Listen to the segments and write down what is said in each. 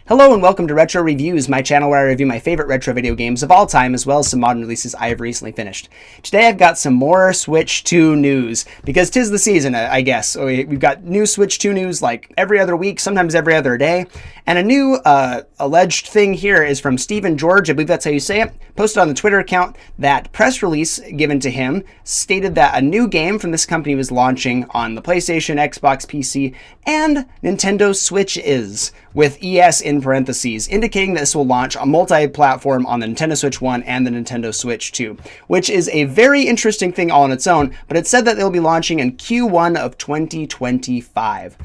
Hello and welcome to Retro Reviews, my channel where I review my favorite retro video games of all time, as well as some modern releases I have recently finished. Today I've got some more Switch 2 news, because 'tis the season, I guess. We've got new Switch 2 news like every other week, sometimes every other day. And a new alleged thing here is from Stephen Georg, I believe that's how you say it, posted on the Twitter account that press release given to him stated that a new game from this company was launching on the PlayStation, Xbox, PC, and Nintendo Switch with ES in parentheses, indicating that this will launch a multi-platform on the Nintendo Switch 1 and the Nintendo Switch 2, which is a very interesting thing all on its own, but it said that they'll be launching in Q1 of 2025.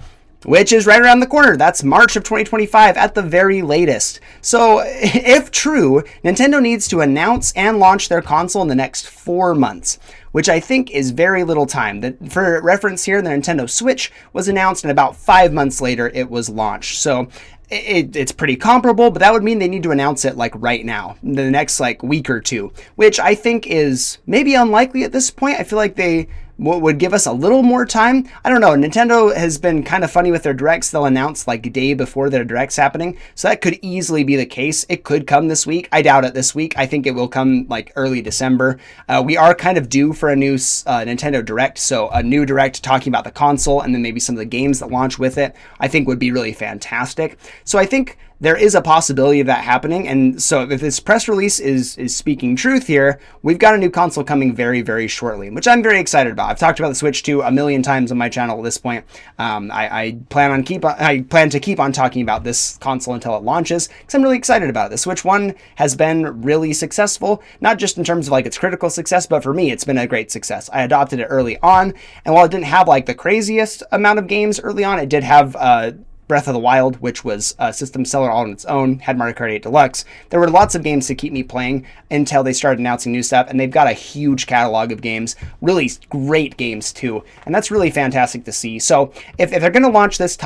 Which is right around the corner. That's March of 2025 at the very latest. So, if true, Nintendo needs to announce and launch their console in the next 4 months, which I think is very little time. For reference here, the Nintendo Switch was announced and about 5 months later it was launched. So, it's pretty comparable, but that would mean they need to announce it like right now, the next like week or two, which I think is maybe unlikely at this point. I feel like they would give us a little more time. I don't know. Nintendo has been kind of funny with their directs. They'll announce like a day before their direct's happening. So that could easily be the case. It could come this week. I doubt it this week. I think it will come like early December. We are kind of due for a new Nintendo Direct. So a new Direct talking about the console and then maybe some of the games that launch with it, I think would be really fantastic. So I think there is a possibility of that happening. And so if this press release is speaking truth here, we've got a new console coming very, very shortly, which I'm very excited about. I've talked about the Switch 2 a million times on my channel at this point. I plan to keep on talking about this console until it launches because I'm really excited about it. The Switch 1 has been really successful, not just in terms of like its critical success, but for me, it's been a great success. I adopted it early on, and while it didn't have like the craziest amount of games early on, it did have Breath of the Wild, which was a system seller all on its own, had Mario Kart 8 Deluxe. There were lots of games to keep me playing until they started announcing new stuff, and they've got a huge catalog of games, really great games too, and that's really fantastic to see. So if they're going to launch this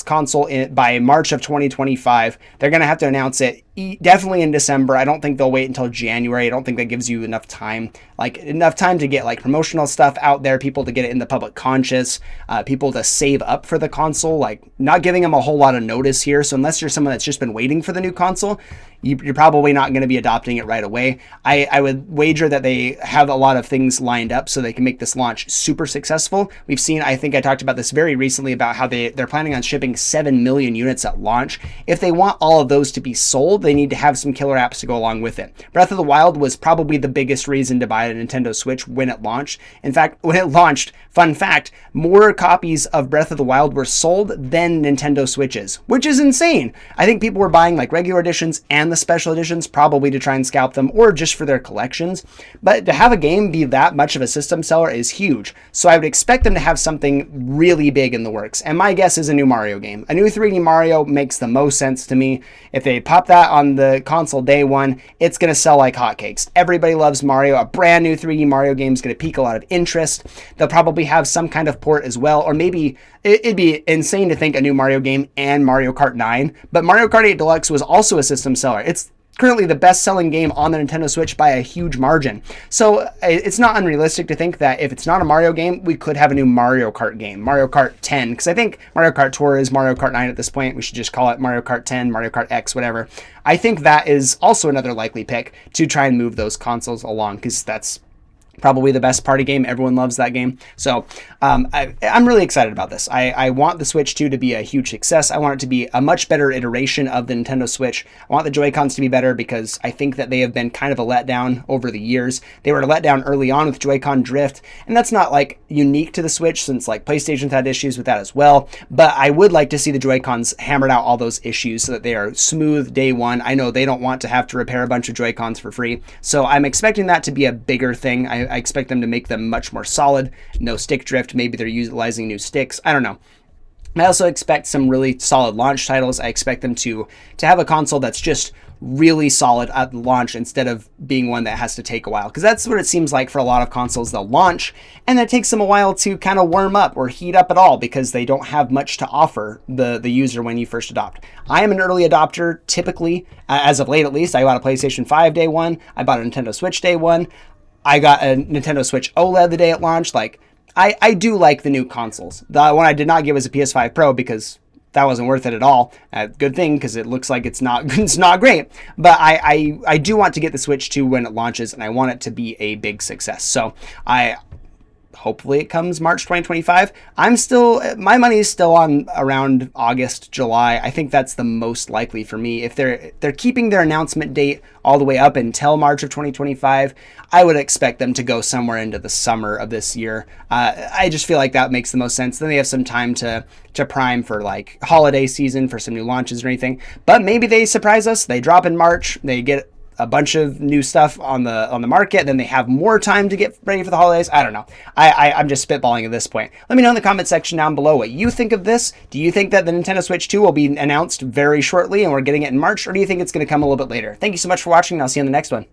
console by March of 2025, they're going to have to announce it definitely in December. I don't think they'll wait until January. I don't think that gives you enough time to get like promotional stuff out there, people to get it in the public conscious, people to save up for the console, like not giving them a whole lot of notice here. So unless you're someone that's just been waiting for the new console, you're probably not going to be adopting it right away. I would wager that they have a lot of things lined up so they can make this launch super successful. We've seen, I think I talked about this very recently about how they're planning on shipping 7 million units at launch. If they want all of those to be sold, they need to have some killer apps to go along with it. Breath of the Wild was probably the biggest reason to buy a Nintendo Switch when it launched. In fact, when it launched, fun fact, more copies of Breath of the Wild were sold than Nintendo Switches, which is insane. I think people were buying like regular editions and the special editions probably to try and scalp them or just for their collections. But to have a game be that much of a system seller is huge. So I would expect them to have something really big in the works. And my guess is a new Mario game. A new 3D Mario makes the most sense to me. If they pop that on the console day one, it's going to sell like hotcakes. Everybody loves Mario. A brand new 3D Mario game is going to pique a lot of interest. They'll probably have some kind of port as well, or maybe it'd be insane to think a new Mario game and Mario Kart 9, but Mario Kart 8 Deluxe was also a system seller. It's currently the best-selling game on the Nintendo Switch by a huge margin. So it's not unrealistic to think that if it's not a Mario game, we could have a new Mario Kart game, Mario Kart 10, because I think Mario Kart Tour is Mario Kart 9 at this point. We should just call it Mario Kart 10, Mario Kart X, whatever. I think that is also another likely pick to try and move those consoles along, because that's probably the best party game. Everyone loves that game. So I'm really excited about this. I want the Switch 2 to be a huge success. I want it to be a much better iteration of the Nintendo Switch. I want the Joy-Cons to be better because I think that they have been kind of a letdown over the years. They were a letdown early on with Joy-Con drift, and that's not like unique to the Switch since like PlayStation's had issues with that as well. But I would like to see the Joy-Cons hammered out all those issues so that they are smooth day one. I know they don't want to have to repair a bunch of Joy-Cons for free. So I'm expecting that to be a bigger thing. I expect them to make them much more solid. No stick drift. Maybe they're utilizing new sticks. I don't know. I also expect some really solid launch titles. I expect them to have a console that's just really solid at launch instead of being one that has to take a while, because that's what it seems like for a lot of consoles. They'll launch and it takes them a while to kind of warm up or heat up at all because they don't have much to offer the user when you first adopt. I am an early adopter typically, as of late at least. I bought a PlayStation 5 day one. I bought a Nintendo Switch day one. I got a Nintendo Switch OLED the day it launched. Like, I do like the new consoles. The one I did not get was a PS5 Pro because that wasn't worth it at all. Good thing, because it looks like it's not it's not great. But I do want to get the Switch 2 when it launches, and I want it to be a big success. So hopefully it comes March 2025. My money is still on around August, July. I think that's the most likely for me. If they're keeping their announcement date all the way up until March of 2025, I would expect them to go somewhere into the summer of this year. I just feel like that makes the most sense. Then they have some time to prime for like holiday season for some new launches or anything. But maybe they surprise us. They drop in March. They get a bunch of new stuff on the market, then they have more time to get ready for the holidays. I don't know. I'm just spitballing at this point. Let me know in the comment section down below what you think of this. Do you think that the Nintendo Switch 2 will be announced very shortly and we're getting it in March, or do you think it's going to come a little bit later? Thank you so much for watching, and I'll see you on the next one.